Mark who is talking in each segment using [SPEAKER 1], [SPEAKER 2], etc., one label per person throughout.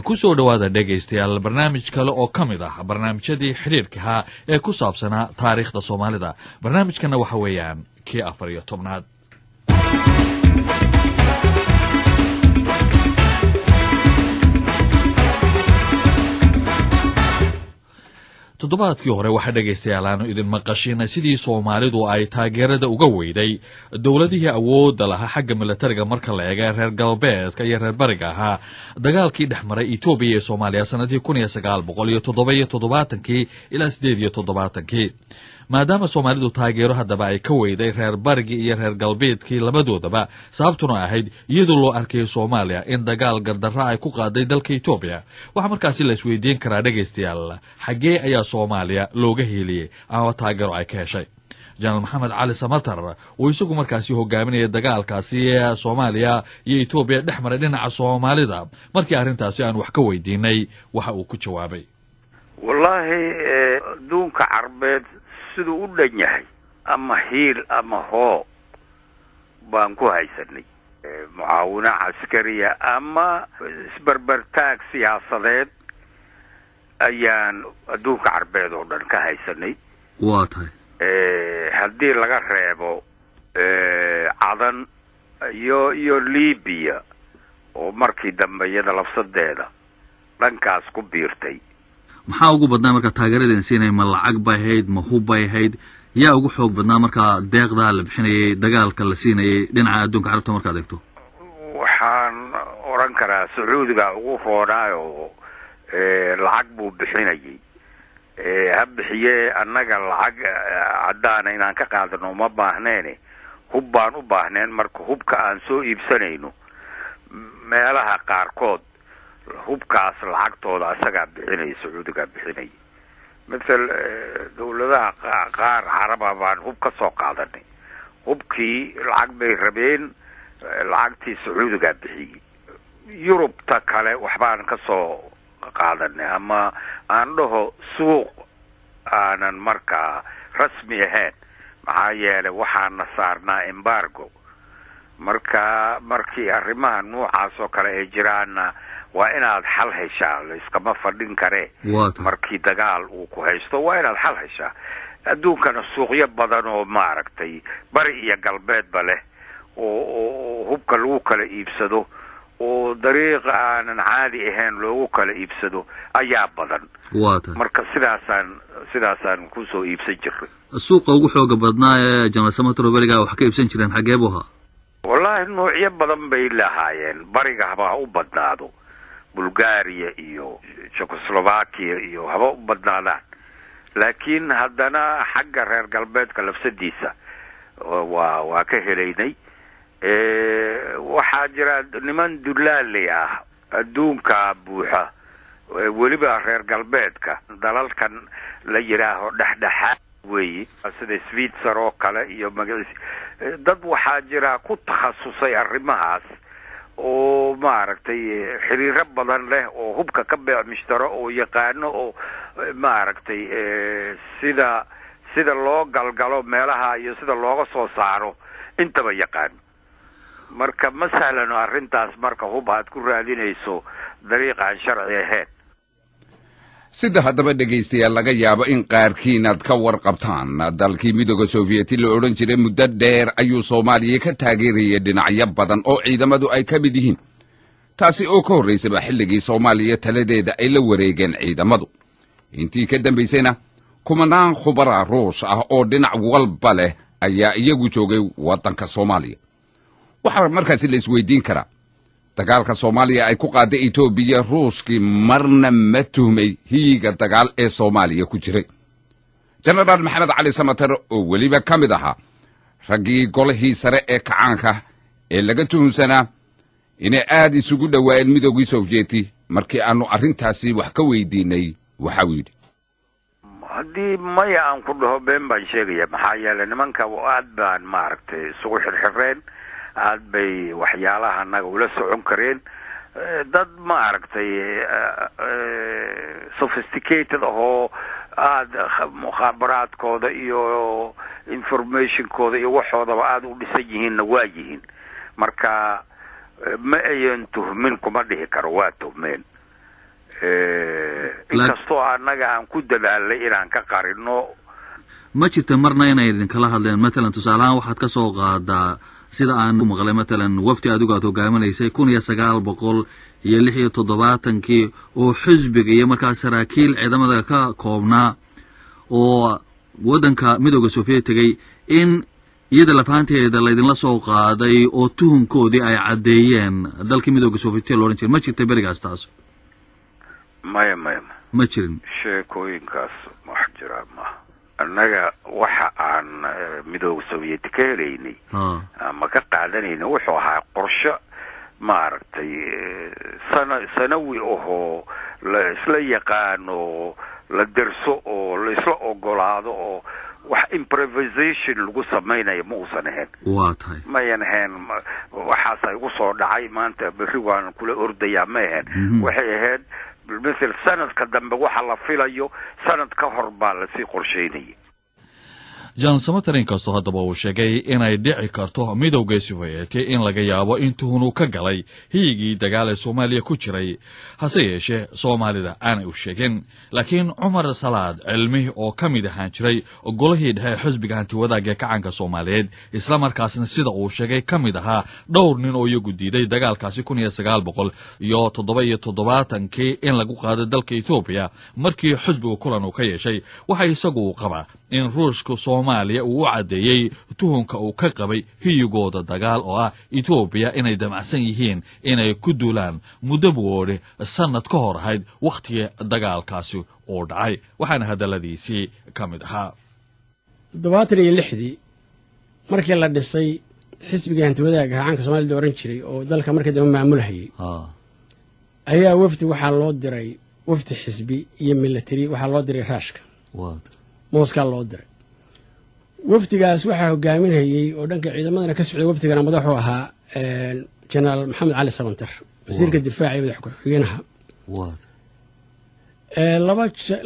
[SPEAKER 1] kusoo dhawaada dhegaystayaal barnaamij kale oo ka mid ah barnaamijyadii xidhiirkaha ee ku saabsanaa taariikhda Soomaalida. barnaamijkana waxa weeyaan kii 14aad. toddobaadkii hore waxa dhagaystayaal aanu idin maqashinay sidii Soomaalidu ay taageerada uga weyday dawladihii awoodda lahaa xagga militariga marka la eego reer galbeedka iyo reer bariga ahaa dagaalkii dhexmaray Itoobiya iyo Soomaaliya sanadii 1977 ilaa 1978 maadaama Soomaalidu taageero haddaba ay ka weyday reer bariga iyo reer galbeedkii labadoodaba sababtuna ahayd iyadoo loo arkay Soomaaliya in dagaal gardarra ay ku qaaday dalka Itoobiya. waxa markaasi la isweydiin karaa dhagaystayaal xagee ayaa Soomaaliya looga heliyay ama taageero ay ka heshay. General Maxamed Cali Samatar oo isagu markaasi hogaaminaya dagaalkaasi ee Soomaaliya iyo Itoobiya dhexmaray dhinaca Soomaalida markii arrintaasi aan wax ka weydiinay waxa uu ku jawaabay
[SPEAKER 2] wallahi duunka carbeed siduu u dhan yahay ama hiil ama hoo baan ku haysanay mucaawino caskariya ama isbarbartaag siyaasadeed ayaan adduunka carbeed oo dhan ka haysanay.
[SPEAKER 1] waa tahay
[SPEAKER 2] haddii laga reebo cadan iyo Liibiya oo markii dambe iyada lafsadeeda dhankaas ku biirtay.
[SPEAKER 1] maxaa ugu badnaa marka taageeradan siinay ma lacag bay ahayd ma hub bay ahayd yaa ugu xoog badnaa marka deeqda la bixinayay dagaalka la siinayay dhinaca adduunka carabta marka adeegto?
[SPEAKER 2] waxaan oran karaa Sacuudiga ugu roonaayo lacag buu bixinayay habbixiye annaga lacag cadaan inaan ka qaadano ma baahneen hub baan u baahneen marka hubka aan soo iibsanayno meelaha qaarkood hubkaas lacagtooda asaga bixinay Sacuudiga bixinay مثل dawladaha qaar caraba baan hub ka soo qaadanay hubkii lacag bay rabeen lacagtii Sacuudiga bixiyay. Yurubta kale waxbaan ka soo qaadanay ama aan dhaho suuq aanan markaa rasmi ahayn maxaa yeelay waxaan saarnaa embargo markii arrimaha noocaas oo kale ay jiraan waa inaad xal heshaa iskama fadhin kare markii dagaal uu ku haysto waa inaad xal heshaa. adduunkana suuqyo badan oo maaragtay bari iyo galbeedba leh oo hubka lagu kala iibsado oo dariiq aanan caadi ahayn loogu kala iibsado ayaa badan. marka sidaasaan ku soo iibsan jiray.
[SPEAKER 1] suuqa ugu xooga badnaa ee General Samatar bariga wax ka iibsan jireen xagee buu ahaa?
[SPEAKER 2] wallahi noocyo badan bay lahaayeen bariga haba u badnaado Bulgaria iyo Czechoslovakia iyo haba u badnaadaan laakiin haddana xagga reer galbeedka lafsadiisa waa ka helaynay. waxaa jira niman dulaali ah adduunka buuxa weliba reer galbeedka dalalkan la yiraaho dhexdhexaad weeye sida Switzerland oo kale iyo dad waxaa jira ku takhasusay arrimahaas oo maaragtay xiriiro badan leh oo hubka ka beecishtaro oo yaqaano oo maaragtay sida loo galgalo meelaha iyo sida looga soo saaro intaba yaqaan. marka ma sahlano arrintaas marka hub aad ku raadinayso dariiq aan sharci ahayn.
[SPEAKER 3] sida haddaba dhegaystayaal laga yaabo in qaarkiin aad ka warqabtaan dalkii midowga Soviyeeti la odhan jiray muddo dheer ayuu Soomaaliya ka taageerayay dhinacyo badan oo ciidamadu ay ka mid yihiin taasi oo ka horreysay xilligii Soomaaliya taladeeda ay la wareegeen ciidamadu. intii ka dambaysayna kumanaan khubara Ruush ah oo dhinac walba leh ayaa iyagu joogay waddanka Soomaaliya. waxaa markaasi la isweydiin karaa dagaalka Soomaaliya ay ku qaaday Itoobiya Ruushkii marna ma tuhmay hiiga dagaal ee Soomaaliya ku jiray. General Maxamed Cali Samatar oo weliba ka mid ahaa raggii golihii sare ee kacaanka ee laga tuhunsanaa inay aad isugu dhawaayeen midowgii Soviyeeti markii aanu arrintaasi wax ka weydiinay waxa uu yidhi
[SPEAKER 2] haddii maya aan ku dhaho been baan sheegaya maxaa yeelay nimanka aad baan maaragtay isugu xirxireen aad bay waxyaalaha naga ula socon kareen dad maaragtay sophisticated oo aad mukhaabaraadkooda iyo informationkooda iyo waxoodaba aad u dhisan yihiinna waa yihiin. marka ma ayan tuhmin kuma dhihi karo waa tuhmeen inkastoo annaga aan ku dadaalnay inaan ka qarino.
[SPEAKER 1] ma jirta marna inay idinkala hadleen matalan tusaalahaan waxaad ka soo qaadaa sida aan u maqlay matalan wafdi adigu aad hogaamineysay 1976 oo xisbiga iyo markaas saraakiil ciidamada ka koobnaa oo waddanka midowga Soviet tagay in iyada lafaanteeda laydinla soo qaaday oo tuhunkoodii ay caddeeyeen dalkii midowga Soviet loo oran jiray ma jirta berigaas taas?
[SPEAKER 2] maya
[SPEAKER 1] ma jirin
[SPEAKER 2] sheekooyinkaas wax jira ma annaga waxa aan midowga Soviet ka helaynay ama ka qaadanayna wuxuu ahaa qorshe maaragtay sanawi oo la isla yaqaano la derso oo la isla ogolaado oo wax improvisation lagu samaynayo ma uusan ahayn.
[SPEAKER 1] waa tahay
[SPEAKER 2] mayan ahayn waxaas ay ugu soo dhacay maanta berri waan kula ordayaa ma ahayn. waxay ahayd مثل سند كدنب waxa la filayo sanad ka hor baa la sii qorsheynayay.
[SPEAKER 1] John Samatar inkastoo haddaba uu sheegay inay dhici karto midowga Soviet in laga yaabo in tuhunu ka galay hiyigii dagaal ee Soomaaliya ku jiray hase yeeshee Soomaalida aanay u sheegin. laakiin Cumar Salaad cilmi oo ka mid ahaan jiray golihii dhexe xisbiga hantiwadaaga kacanka Soomaaliyeed isla markaasna sida uu sheegay ka mid ahaa dhowr nin oo iyagu diiday dagaalkaasi 1977 in lagu qaado dalka Ethiopia markii xisbigu kulan uu ka yeeshay waxa isagu qaba in ruushka Soomaaliya uu cadeeyay tuhunka uu ka qabay hiyigooda dagaal oo ah Ethiopia inay damacsan yihiin inay ku duulaan muddo boode sanad ka hor ahayd waqtiga dagaalkaasi oo dhacay waxaana hadaladiisii ka mid ahaa
[SPEAKER 4] 76 markii la dhisay xisbiga hantiwadaaga gacanka Soomaaliya oran jiray oo dalka markii dambe maamulhayay ayaa wafdi waxa loo diray wafdi xisbi iyo military waxa loo diray raashka Moscow loo diray wafdigaas waxa hogaaminayay oo dhanka ciidamadana ka socday wafdigana madaxu ahaa General Maxamed Ali Sabantar wasiirka difaaca iyo madaxda ku-xigeenaha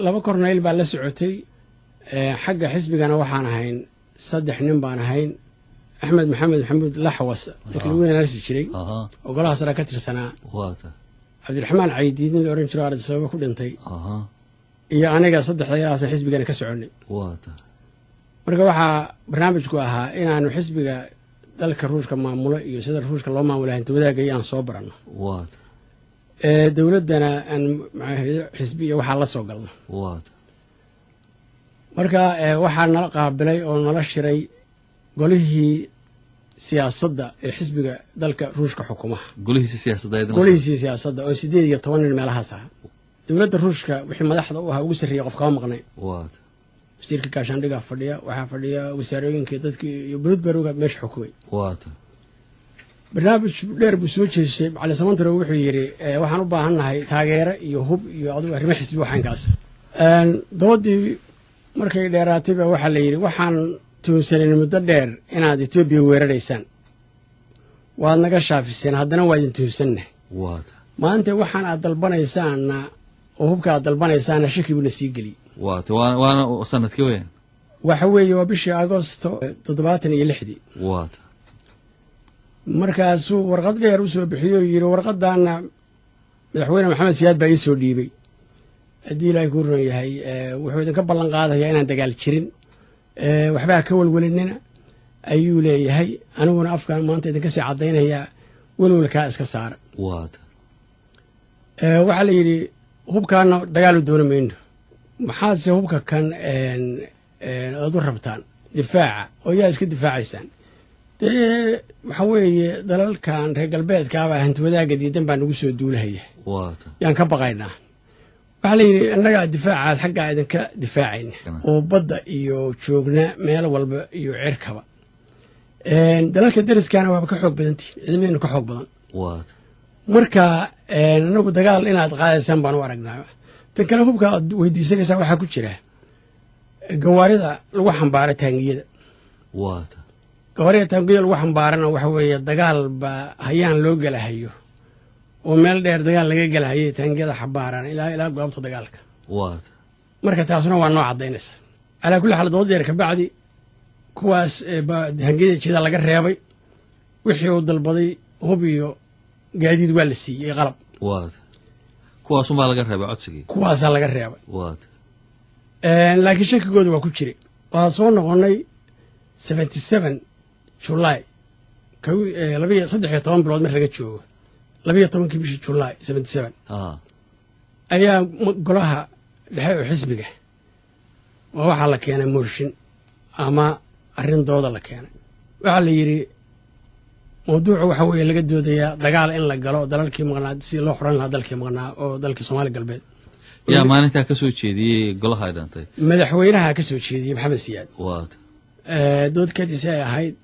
[SPEAKER 4] laba korneyl baa la socotay xagga xisbigana waxaan ahayn 3 nin baan ahayn Axmed Maxamed Maxamuud Laxwas lagu wanaagsi jiray oo golaha sare ka tirsanaa Cabdiraxmaan Caydiin oran jiray arday sabab ku dhintay iyo aniga 3 ayaas xisbigana ka soconay marka waxa barnaamijku ahaa inaanu xisbiga dalka ruushka maamulo iyo sida ruushka loo maamulo hantiwadaaga ayaan soo barano dawladana aan xisbiga waxa la soo galno marka waxa nala qaabilay oo nala shiray golihii siyaasadda ee xisbiga dalka ruushka xukumaha golihii siyaasadda oo 18 nin meelahaas ah dawladda ruushka wixii madaxda u ahaa ugu sarreeyay qof ka maqnay wasiirka gaashaandhiga fadhiya waxa fadhiya wasaarooyinka dadka iyo Buludbaruga meesha xukumay barnaamij dheer buu soo jeesay Cali Samantar wuxuu yiri waxaan u baahanahay taageero iyo hub iyo adigu arrimo xisbi waxaankaas doodii markay dheeraatay waxa la yiri waxaan tuunsanay muddo dheer inaad Ethiopia weeraraysaan waad naga shaafiseen haddana waa idin tuunsanay maanta waxaan aad dalbanaysaan oo hubka aad dalbanaysaan shaki buu sii gali
[SPEAKER 1] waana sanadkii weyn
[SPEAKER 4] waxa weeye waa bishii Agoosto 76 markaasuu warqad dheer u soo bixiyo yiri warqadana madaxweyne Maxamed Siyaad baa soo dhiibay hadii ilaahay ku roon yahay wuxuu idinka ballan qaadayaa inaan dagaal jirin waxba ka walwalinina ayuu leeyahay aniguna afkaan maanta idinka sii cadeynaya walwalka iska saar waxa la yiri hubkaana dagaal u doonamayno maxaa se hubka kan aad u rabtaan difaaca oo yaa iska difaacaysaan waxa weeye dalalkan reer galbeedka ah hantiwadaaga diidan baan ugu soo duulahaya yaan ka baqaynaa waxa la yiri annaga difaacaad xagga idinka difaacayna oo badda iyo joogna meel walba iyo cirkaba dalalka dariskana waa ka xoog badan ciidamada ka xoog badan marka anagu dagaal inaad qaadaysan baan u aragnaa tan kale hubka aad weydiisanaysaa waxa ku jira gawaarida lagu xambaaray taangiyada gawaarida taangiyada lagu xambaarana waxa weeye dagaal ba hayaan loo galahayo oo meel dheer dagaal laga galahayo taangiyada xambaaran ilaa goobta dagaalka marka taasuna waa noo cadeynaysa ala kulli xal dood ka bacdi kuwaas taangiyada jida laga reebay wixii uu dalbaday hub iyo gaadiid waa la siiyay qalab
[SPEAKER 1] kuwaas uma laga reebay codsigii
[SPEAKER 4] kuwaasaa laga reebay
[SPEAKER 1] waad
[SPEAKER 4] laakiin shakigooda waa ku jiray waa soo noqonnay 77 July 13 bilood mar laga joogo 12 bishii July 77 ayaa golaha dhexe oo xisbiga waxaa la keenay mooshin ama arrin dooda la keenay waxaa la yidhi mawduucu waxa weeye laga doodayaa dagaal in la galo dalalkii maqnaa si loo xoran lahaa dalkii maqnaa oo dalkii Soomaali galbeed
[SPEAKER 1] yaa maalintaa ka soo jeediyey golaha ay dhantay
[SPEAKER 4] madaxweynaha ka soo jeediyey Maxamed Siyaad
[SPEAKER 1] waad
[SPEAKER 4] doodkaasi ay ahayd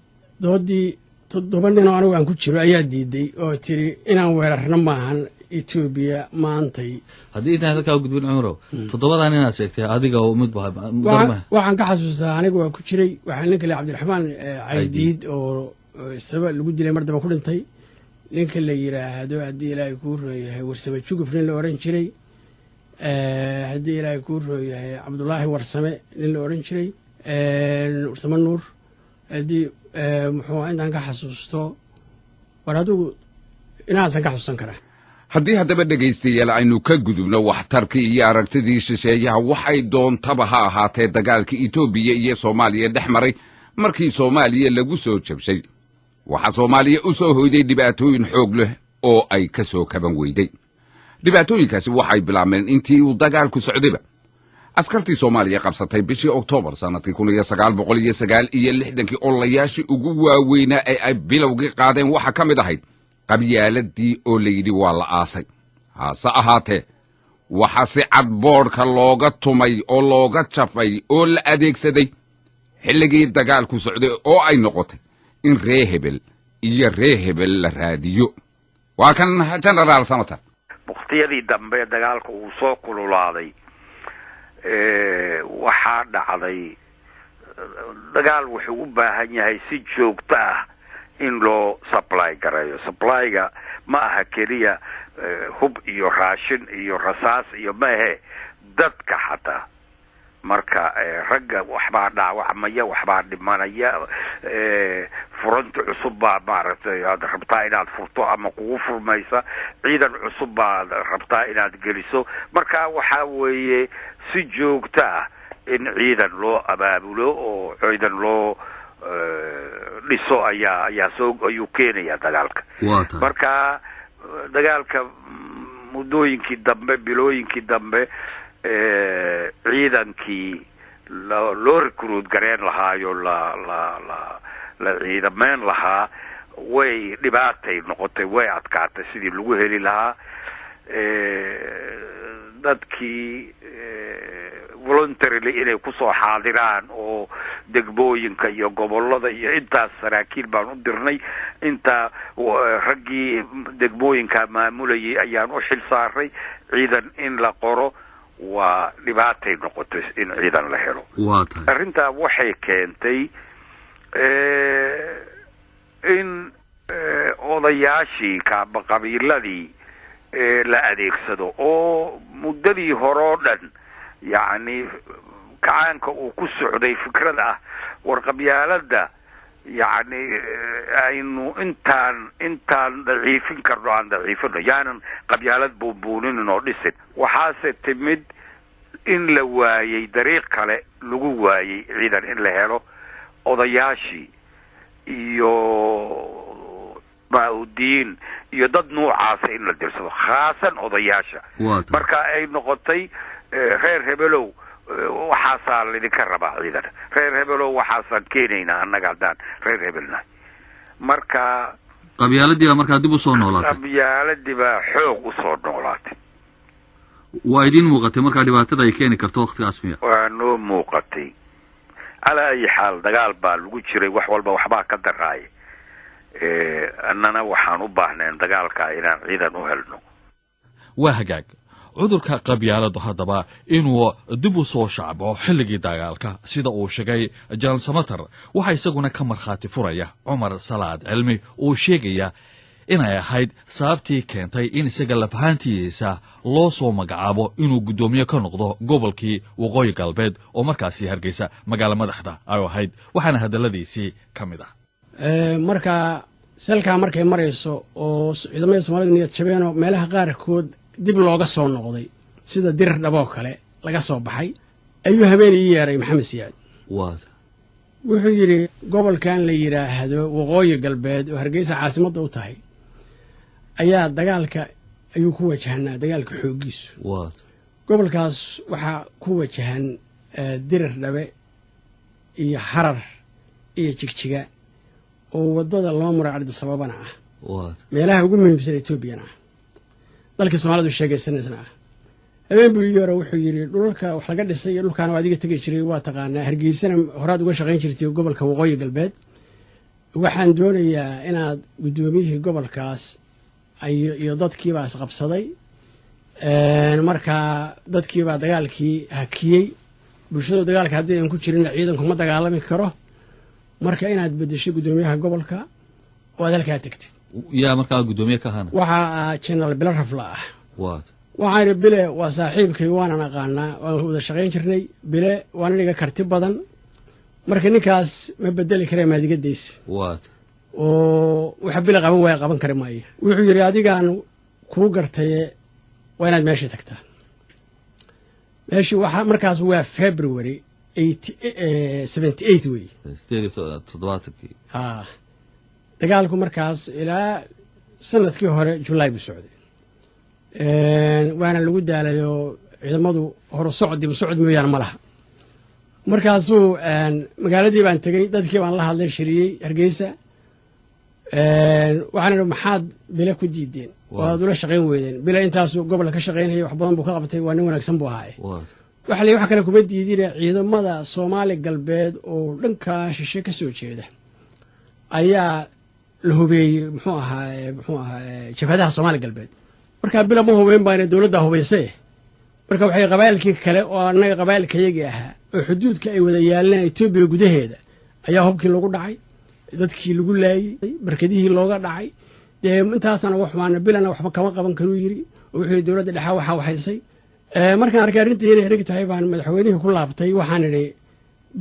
[SPEAKER 4] doodii 7 nin oo anigu aan ku jiro ayaa diiday oo tiri inaan weerarno maahan Ethiopia maantay
[SPEAKER 1] haddii intaan halkaa u gudbin Cumaro 7 inaad sheegtay adiga oo mid
[SPEAKER 4] waxaan ka xasuustaa anigu waa ku jiray waxaa ninka Cabdiraxmaan Caydiid oo sabab lagu dilay mar daba ku dhintay ninka la yiraahdo haddii Ilaahay ku rooyahay Warsame Juguf nin la oran jiray haddii Ilaahay ku rooyahay Cabdullaahi Warsame nin la oran jiray Warsame Nuur haddii muxuu intaan ka xasuusto war adigu inaasan ka xasuusan karaa
[SPEAKER 3] haddii haddaba dhegaystayaal aynu ka gudubno waxtarkii iyo aragtidii shisheeyaha waxay doontaba ha ahaatee dagaalka Itoobiya iyo Soomaaliya dhex maray markii Soomaaliya lagu soo jabshay waxaa Soomaaliya u soo hoyday dhibaatooyin xoog leh oo ay ka soo kaban weyday dhibaatooyinkaasi waxay bilaabmeen intii uu dagaalku socdayba askartii Soomaaliya qabsatay bishii Oktoobar sanadkii 1969 olayaashii ugu waaweynaa ee ay bilowgii qaadeen waxa ka mid ahayd qabyaaladii oo la yidhi waa la aasay hase ahaatee waxa si cad boodhka looga tumay oo looga jafay oo la adeegsaday xilligii dagaalku socday oo ay noqotay in ree hebel iyo ree hebel la raadiyo waa kan General Samatar
[SPEAKER 2] waqtiyadii dambe dagaalku uu soo kululaaday waxaa dhacday dagaal wuxuu u baahan yahay si joogto ah in loo supply gareeyo supplyga ma aha keliya hub iyo raashin iyo rasaas iyo maahe dadka xataa marka ragga waxbaa dhaawacmaya waxbaa dhimanaya furanta cusub baa maaragtay aad rabtaa inaad furto ama kugu furmaysa ciidan cusub baa rabtaa inaad geliso marka waxaa weeye si joogto ah in ciidan loo abaabulo oo ciidan loo dhiso ayuu keenaya dagaalka marka dagaalka muddooyinkii dambe bilooyinkii dambe ciidankii loo recruit gareen lahaayo la ciidameen lahaa way dhibaatay noqotay way adkaatay sidii lagu heli lahaa dadkii voluntarily inay ku soo xaadiraan oo degmooyinka iyo gobolada iyo intaas saraakiil baan u dirnay inta raggii degmooyinka maamulayay ayaan u xil saaray ciidan in la qoro waa dhibaatay noqotay in ciidan la helo arrintaa waxay keentay in odayaashii qabiiladii la adeegsado oo muddadii hore oo dhan yacni kacaanka uu ku socday fikrad ah warqabyaalada yacni aynu intaan daciifin karno aan daciifino yaanan qabyaalad buunbuuninin oo dhisin waxaase timid in la waayey dariiq kale lagu waayey ciidan in la helo odayaashii iyo maaudiin iyo dad noocaasa in la dirsado khaasan odayaasha marka ay noqotay reer hebelow waxaasaa laydinka rabaa ciidan reer hebelow waxaasaan keenaynaa annaga haddaan reer hebelnahay marka
[SPEAKER 1] qabyaaladii baa markaa dib u soo noolaatay
[SPEAKER 2] qabyaaladii baa xoog u soo noolaatay
[SPEAKER 1] waa idin muuqatay markaa dhibaatada ay keeni karto waqtigaas miya
[SPEAKER 2] waa noo muuqatay calaa ayi xaal dagaal baa lagu jiray wax walba waxbaa ka daraaya annana waxaan u baahneen dagaalka inaan ciidan u helno
[SPEAKER 1] waa hagaag cudurka qabyaaladu haddaba inuu dib u soo shacbo xilligii dagaalka sida uu sheegay General Samatar waxa isaguna ka markhaati furaya Cumar Salaad Cilmi oo sheegaya inay ahayd sababtii keentay in isaga lafahantiisa loo soo magacaabo inuu gudoomiye ka noqdo gobolkii Waqooyi Galbeed oo markaasi Hargeysa magaalo madaxda ay ahayd waxaana hadaladiisii kamid ah
[SPEAKER 4] marka salka markay marayso oo ciidamada Soomaaliyeed niyad jabeeno meelaha qaarkood dib looga soo noqday sida dirir dhaboo kale laga soo baxay ayuu habeen ii yeeray maxamed siyaad wuxuu yidhi gobolkan la yidhaahdo waqooyi galbeed oo hargeysa caasimadda u tahay ayaa dagaalka ayuu ku wajahanaa dagaalka xooggiisu gobolkaas waxaa ku wajahan dirir dhabe iyo harar iyo jigjiga oo waddada loo maro ardisababana ah meelaha ugu muhiimsan etoobiyana ah dalkii soomaalidu sheegaysanaysna ah habeen buu ii hore wuxuu yidhi dhulalka wax laga dhisay iyo dhulkaana adiga tegi jiray waa taqaanaa hargeysana horaad uga shaqayn jirtay gobolka waqooyi galbeed waxaan doonayaa inaad guddoomiyihii gobolkaas iyo dadkiibaa isqabsaday markaa dadkiibaa dagaalkii hakiyey bulshadu dagaalka haddii aan ku jirina ciidanku ma dagaalami karo marka inaad bedeshay guddoomiyaha gobolka oo aad halkaa tegtid
[SPEAKER 1] yaa markaa guddoomiye ka hana
[SPEAKER 4] waxaa jenaraal bilo rafla ah waxaan idhi bile waa saaxiibkay waanan aqaanaa waan wada shaqayn jirnay bile waan iniga karti badan marka ninkaas ma bedeli kare maadigadays oo waxa bile qaban waaya qaban kari maayo wuxuu yidhi adigaan kuu gartaye waa inaad meeshii tagtaa meeshii waxaa markaas waa february 78 wey dagaalku markaas ilaa sanadkii hore julaay buu socday waana lagu daalayoo ciidamadu horo socod dibu socod mooyaane ma laha markaasuu magaaladii baan tegey dadkii baan la hadlay shiriyey hargeysa waxaan idhi maxaad bile ku diideen oo aad ula shaqayn weydeen bile intaasuu gobolka ka shaqaynayay wax badan buu ka qabtay waa nin wanaagsan buu ahaaye wax kale kuma diidine ciidamada soomaali galbeed oo dhankaa shishe ka soo jeeda ayaa la hubeeyey muxuu ahaa jabhadaha soomaali galbeed markaa bila ma hubeyn baana dowladdaa hubayse marka waxay qabaa'ilkii kale oo annaga qabaa'ilkayagii ahaa oo xuduudka ay wada yaaleen etoobiya gudaheeda ayaa hubkii lagu dhacay dadkii lagu laayey barkadihii looga dhacay dee intaasna uga xumaana bilana waxba kama qaban karuu yidhi oo wuxuu yidhi dowladda dhexaa waxaa waxaysay markaan arkay arrintii inay hereg tahay baan madaxweynihii ku laabtay waxaan idhi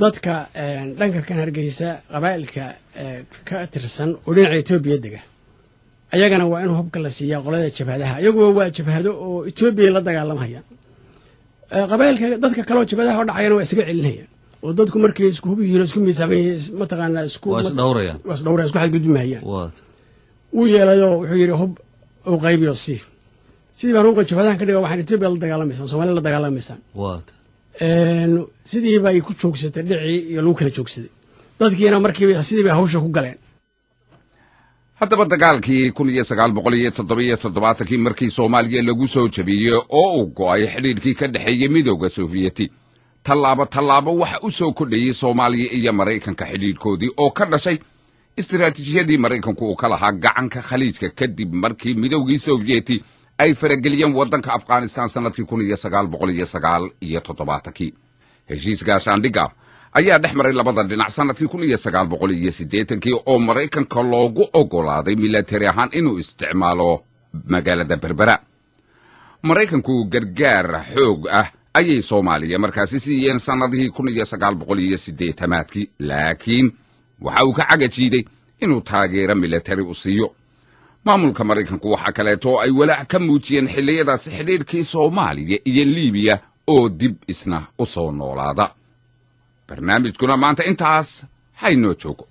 [SPEAKER 4] dadka dhanka kan hargeysa qabaa'ilka ka tirsan oo dhinaca etoobiya dega ayagana waa in hubka la siiyaa qolada jabhadaha iyaguba waa jabhado oo etoobiya la dagaalamhayaan qabaa'ilka dadka kaleoo jabhadaha oo dhacayana waa isaga celinayaan oo dadku markay isku hub yihiin isku miisaaman mataqaanaa isku xadgudbi mahayaan wuu yeelayoo wuxuu yidhi hub u qaybiyo sidii baan hubka jabhadahan ka dhiga waxaan etoobiya la dagaalamaysaan soomaliya la dagaalamaysaan sidii bay ku joogsatay dhicii iyo lagu kala joogsaday dadkiina markiiba sidii bay hawsha ku galeen
[SPEAKER 3] haddaba dagaalkii 1977 markii soomaaliya lagu soo jabiyey oo uu go'ay xidhiidhkii ka dhexeeyey midowda soofiyeti tallaabo waxa u soo kordhayey soomaaliya iyo maraykanka xidhiidhkoodii oo ka dhashay istiraatiijiyadii maraykanku uu ka lahaa gacanka khaliijka kadib markii midowgii soofiyeti ay farageliyeen waddanka afghanistan sannadkii 1979 heshiis gaashaandhigga ayaa dhex maray labada dhinac sannadkii 1980 oo maraykanka loogu oggolaaday milatari ahaan inuu isticmaalo magaalada berbera maraykanku gargaar xoog ah ayay soomaaliya markaasi siiyeen sannadihii 1980 laakiin waxa uu ka cagajiiday inuu taageero milatari u siiyo maamulka maraykanku waxa kaleeto ay walaac ka muujiyeen xilliyadaasi xidhiidhkii soomaaliya iyo liibiya oo dib isna u soo noolaada barnaamijkuna maanta intaas haynoo joogo